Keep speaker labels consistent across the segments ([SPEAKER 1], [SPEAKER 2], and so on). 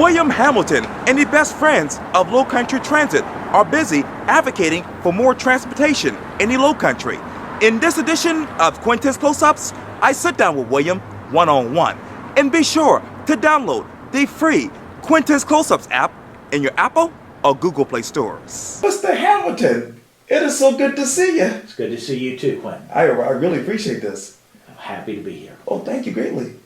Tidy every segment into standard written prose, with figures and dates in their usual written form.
[SPEAKER 1] William Hamilton and the best friends of Lowcountry Transit are busy advocating for more transportation in the Lowcountry. In this edition of Quintin's Close-Ups, I sit down with William one-on-one. And be sure to download the free Quintin's Close-Ups app in your Apple or Google Play stores. Mr. Hamilton, it is so good to see you.
[SPEAKER 2] It's good to see you too, Quintin.
[SPEAKER 1] I really appreciate this.
[SPEAKER 2] I'm happy to be here.
[SPEAKER 1] Oh, thank you greatly.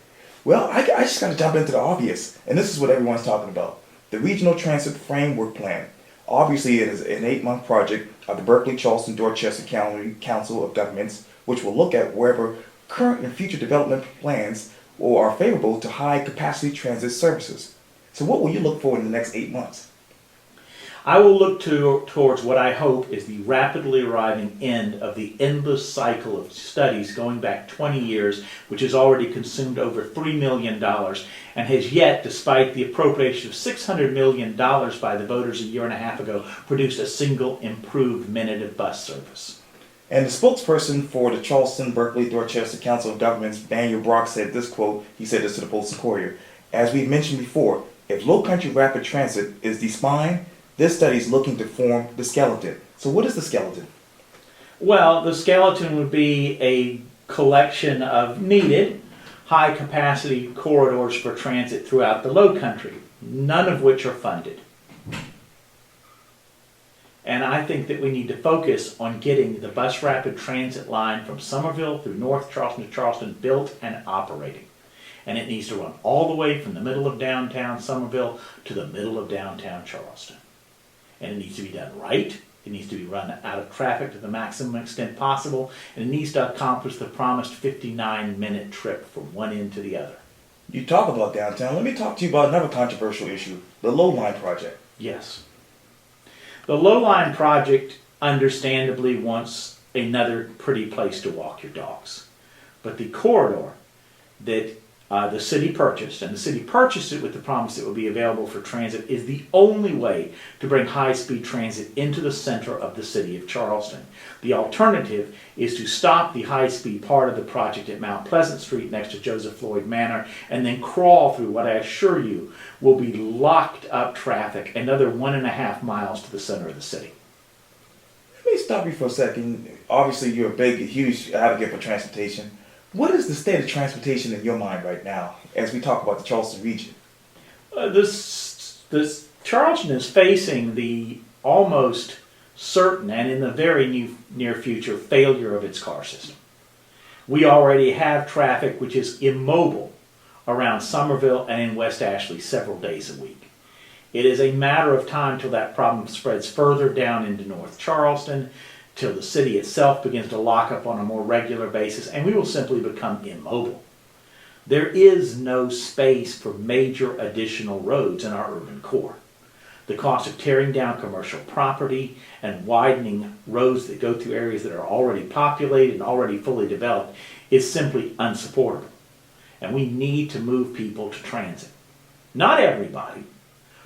[SPEAKER 1] Well, I just got to jump into the obvious, and this is what everyone's talking about. The Regional Transit Framework Plan. Obviously, it is an 8-month project of the Berkeley, Charleston, Dorchester County Council of Governments, which will look at wherever current and future development plans are favorable to high-capacity transit services. So what will you look for in the next 8 months?
[SPEAKER 2] I will look towards what I hope is the rapidly arriving end of the endless cycle of studies going back 20 years, which has already consumed over $3 million and has yet, despite the appropriation of $600 million by the voters a year and a half ago, produced a single improved minute of bus service.
[SPEAKER 1] And the spokesperson for the Charleston, Berkeley, Dorchester Council of Governments, Daniel Brock, said this quote. He said this to the Post-Courier. As we mentioned before, if Lowcountry Rapid Transit is the spine, this study is looking to form the skeleton. So what is the skeleton?
[SPEAKER 2] Well, the skeleton would be a collection of needed high-capacity corridors for transit throughout the Lowcountry, none of which are funded. And I think that we need to focus on getting the bus rapid transit line from Somerville through North Charleston to Charleston built and operating. And it needs to run all the way from the middle of downtown Somerville to the middle of downtown Charleston. And it needs to be done right. It needs to be run out of traffic to the maximum extent possible. And it needs to accomplish the promised 59-minute trip from one end to the other.
[SPEAKER 1] You talk about downtown. Let me talk to you about another controversial issue, the Low Line Project.
[SPEAKER 2] Yes. The Low Line Project understandably wants another pretty place to walk your dogs. But the corridor that the city purchased, and the city purchased it with the promise it would be available for transit, is the only way to bring high-speed transit into the center of the city of Charleston. The alternative is to stop the high-speed part of the project at Mount Pleasant Street next to Joseph Floyd Manor and then crawl through what I assure you will be locked up traffic another 1.5 miles to the center of the city.
[SPEAKER 1] Let me stop you for a second. Obviously, you're a huge advocate for transportation. What is the state of transportation in your mind right now as we talk about the Charleston region?
[SPEAKER 2] Charleston is facing the almost certain and in the very near future failure of its car system. We already have traffic which is immobile around Somerville and in West Ashley several days a week. It is a matter of time till that problem spreads further down into North Charleston, till the city itself begins to lock up on a more regular basis, and we will simply become immobile. There is no space for major additional roads in our urban core. The cost of tearing down commercial property and widening roads that go through areas that are already populated and already fully developed is simply unsupportable. And we need to move people to transit. Not everybody,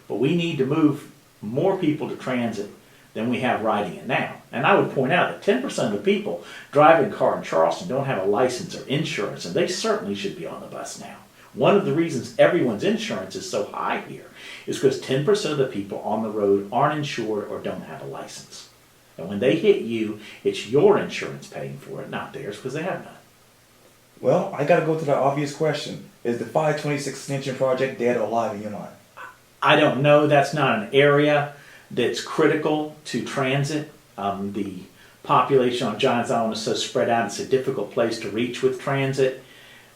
[SPEAKER 2] but we need to move more people to transit than we have riding it now. And I would point out that 10% of the people driving a car in Charleston don't have a license or insurance, and they certainly should be on the bus now. One of the reasons everyone's insurance is so high here is because 10% of the people on the road aren't insured or don't have a license. And when they hit you, it's your insurance paying for it, not theirs, because they have none.
[SPEAKER 1] Well, I got to go to the obvious question. Is the 526 Extension Project dead or alive in your mind?
[SPEAKER 2] I don't know. That's not an area that's critical to transit. The population on Johns Island is so spread out, it's a difficult place to reach with transit.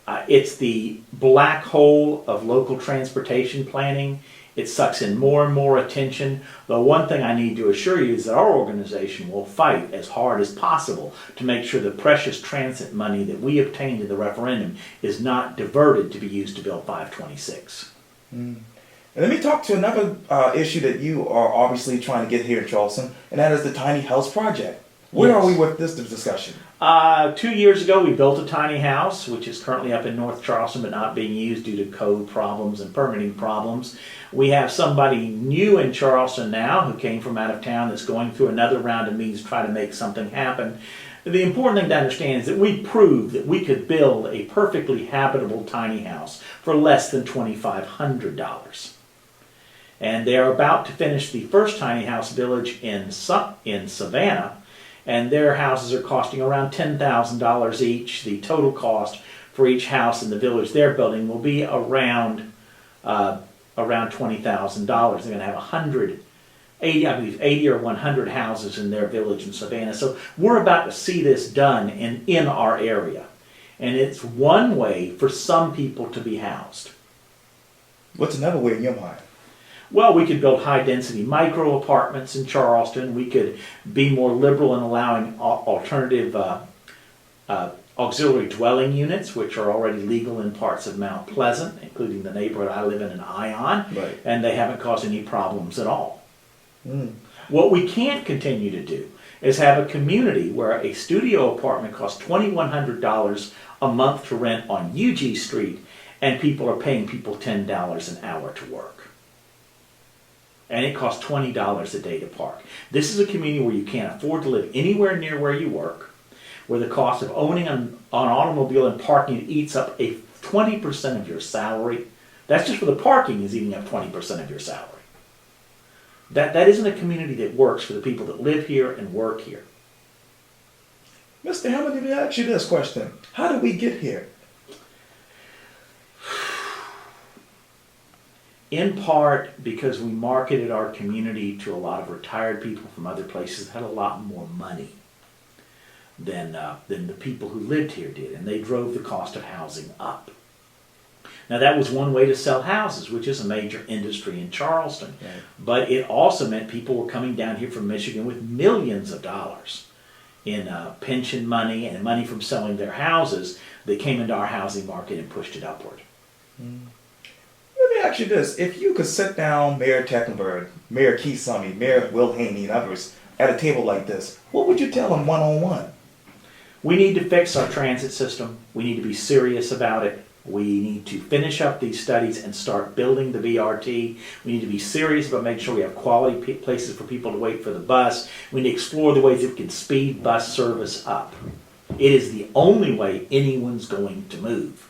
[SPEAKER 2] It's the black hole of local transportation planning. It sucks in more and more attention. The one thing I need to assure you is that our organization will fight as hard as possible to make sure the precious transit money that we obtained in the referendum is not diverted to be used to build 526.
[SPEAKER 1] And let me talk to another issue that you are obviously trying to get here in Charleston, and that is the Tiny House Project. Where are we with this discussion?
[SPEAKER 2] 2 years ago, we built a tiny house, which is currently up in North Charleston, but not being used due to code problems and permitting problems. We have somebody new in Charleston now who came from out of town that's going through another round of meetings to try to make something happen. The important thing to understand is that we proved that we could build a perfectly habitable tiny house for less than $2,500. And they are about to finish the first tiny house village in Savannah, and their houses are costing around $10,000 each. The total cost for each house in the village they're building will be around $20,000. They're going to have 80 or 100 houses in their village in Savannah. So we're about to see this done in our area. And it's one way for some people to be housed.
[SPEAKER 3] What's another way in your mind?
[SPEAKER 2] Well, we could build high-density micro apartments in Charleston. We could be more liberal in allowing alternative auxiliary dwelling units, which are already legal in parts of Mount Pleasant, including the neighborhood I live in Ion,
[SPEAKER 3] Right.
[SPEAKER 2] and they haven't caused any problems at all.
[SPEAKER 3] Mm.
[SPEAKER 2] What we can't continue to do is have a community where a studio apartment costs $2,100 a month to rent on UG Street, and people are paying people $10 an hour to work. And it costs $20 a day to park. This is a community where you can't afford to live anywhere near where you work, where the cost of owning an automobile and parking eats up 20% of your salary. That's just for the parking is eating up 20% of your salary. That isn't a community that works for the people that live here and work here.
[SPEAKER 3] Mr. Hammond, let me ask you this question. How did we get here?
[SPEAKER 2] In part because we marketed our community to a lot of retired people from other places that had a lot more money than the people who lived here did, and they drove the cost of housing up. Now that was one way to sell houses, which is a major industry in Charleston,
[SPEAKER 3] Right.
[SPEAKER 2] but it also meant people were coming down here from Michigan with millions of dollars in pension money and money from selling their houses that came into our housing market and pushed it upward.
[SPEAKER 3] Let me ask you this. If you could sit down Mayor Tecklenburg, Mayor Keith Summey, Mayor Will Haney, and others at a table like this, what would you tell them one-on-one?
[SPEAKER 2] We need to fix our transit system. We need to be serious about it. We need to finish up these studies and start building the BRT. We need to be serious about making sure we have quality places for people to wait for the bus. We need to explore the ways that we can speed bus service up. It is the only way anyone's going to move.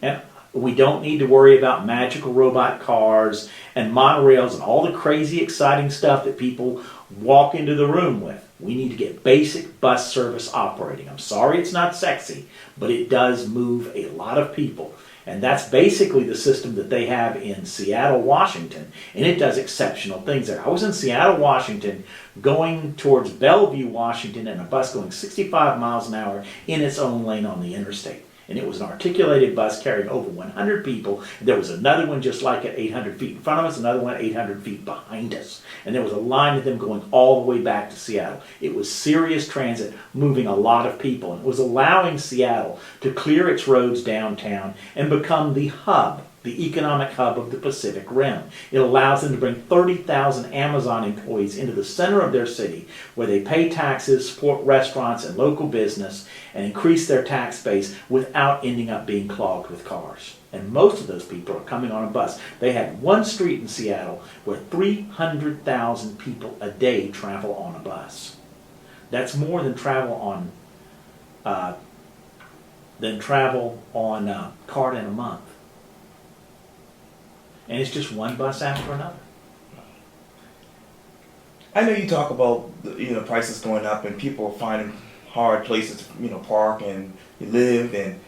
[SPEAKER 2] And we don't need to worry about magical robot cars and monorails and all the crazy exciting stuff that people walk into the room with. We need to get basic bus service operating. I'm sorry it's not sexy, but it does move a lot of people. And that's basically the system that they have in Seattle, Washington, and it does exceptional things there. I was in Seattle, Washington, going towards Bellevue, Washington, and a bus going 65 miles an hour in its own lane on the interstate. And it was an articulated bus carrying over 100 people. There was another one just like it, 800 feet in front of us, another one 800 feet behind us. And there was a line of them going all the way back to Seattle. It was serious transit, moving a lot of people. And it was allowing Seattle to clear its roads downtown and become the hub, the economic hub of the Pacific Rim. It allows them to bring 30,000 Amazon employees into the center of their city where they pay taxes, support restaurants and local business, and increase their tax base without ending up being clogged with cars. And most of those people are coming on a bus. They had one street in Seattle where 300,000 people a day travel on a bus. That's more than travel on card in a month. And it's just one bus after another.
[SPEAKER 3] I know you talk about prices going up and people are finding hard places to park and live and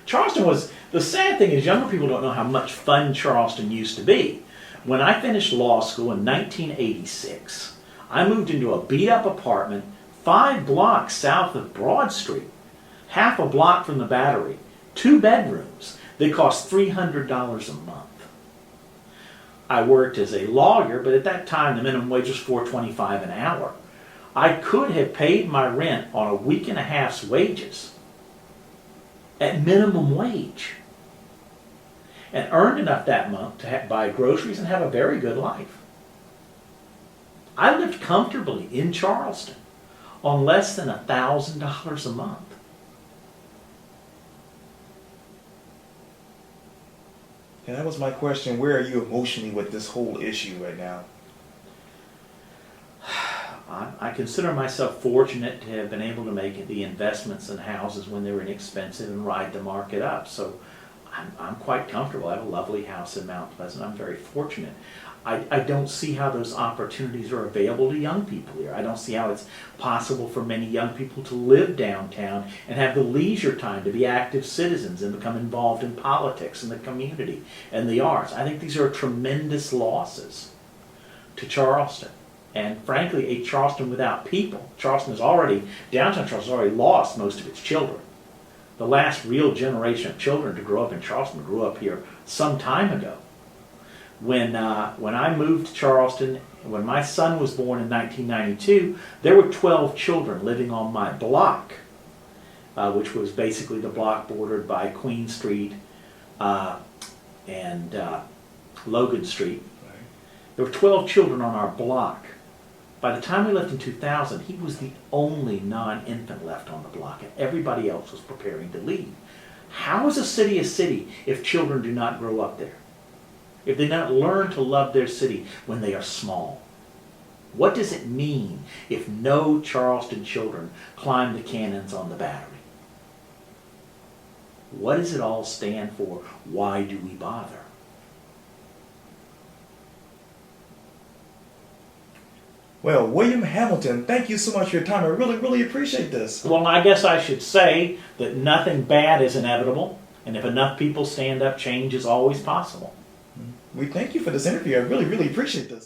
[SPEAKER 2] Charleston was, the sad thing is younger people don't know how much fun Charleston used to be. When I finished law school in 1986, I moved into a beat-up apartment 5 blocks south of Broad Street, half a block from the Battery, 2 bedrooms that cost $300 a month. I worked as a lawyer, but at that time the minimum wage was $4.25 an hour. I could have paid my rent on a week and a half's wages at minimum wage and earned enough that month to buy groceries and have a very good life. I lived comfortably in Charleston on less than $1,000 a month.
[SPEAKER 3] And that was my question. Where are you emotionally with this whole issue right now?
[SPEAKER 2] I consider myself fortunate to have been able to make the investments in houses when they were inexpensive and ride the market up. So I'm quite comfortable. I have a lovely house in Mount Pleasant. I'm very fortunate. I don't see how those opportunities are available to young people here. I don't see how it's possible for many young people to live downtown and have the leisure time to be active citizens and become involved in politics and the community and the arts. I think these are tremendous losses to Charleston. And frankly, a Charleston without people. Downtown Charleston has already lost most of its children. The last real generation of children to grow up in Charleston grew up here some time ago. When I moved to Charleston, when my son was born in 1992, there were 12 children living on my block, which was basically the block bordered by Queen Street and Logan Street. There were 12 children on our block. By the time we left in 2000, he was the only non-infant left on the block, and everybody else was preparing to leave. How is a city if children do not grow up there? If they do not learn to love their city when they are small? What does it mean if no Charleston children climb the cannons on the Battery? What does it all stand for? Why do we bother?
[SPEAKER 3] Well, William Hamilton, thank you so much for your time. I really, really appreciate this.
[SPEAKER 2] Well, I guess I should say that nothing bad is inevitable, and if enough people stand up, change is always possible.
[SPEAKER 3] We thank you for this interview. I really, really appreciate this.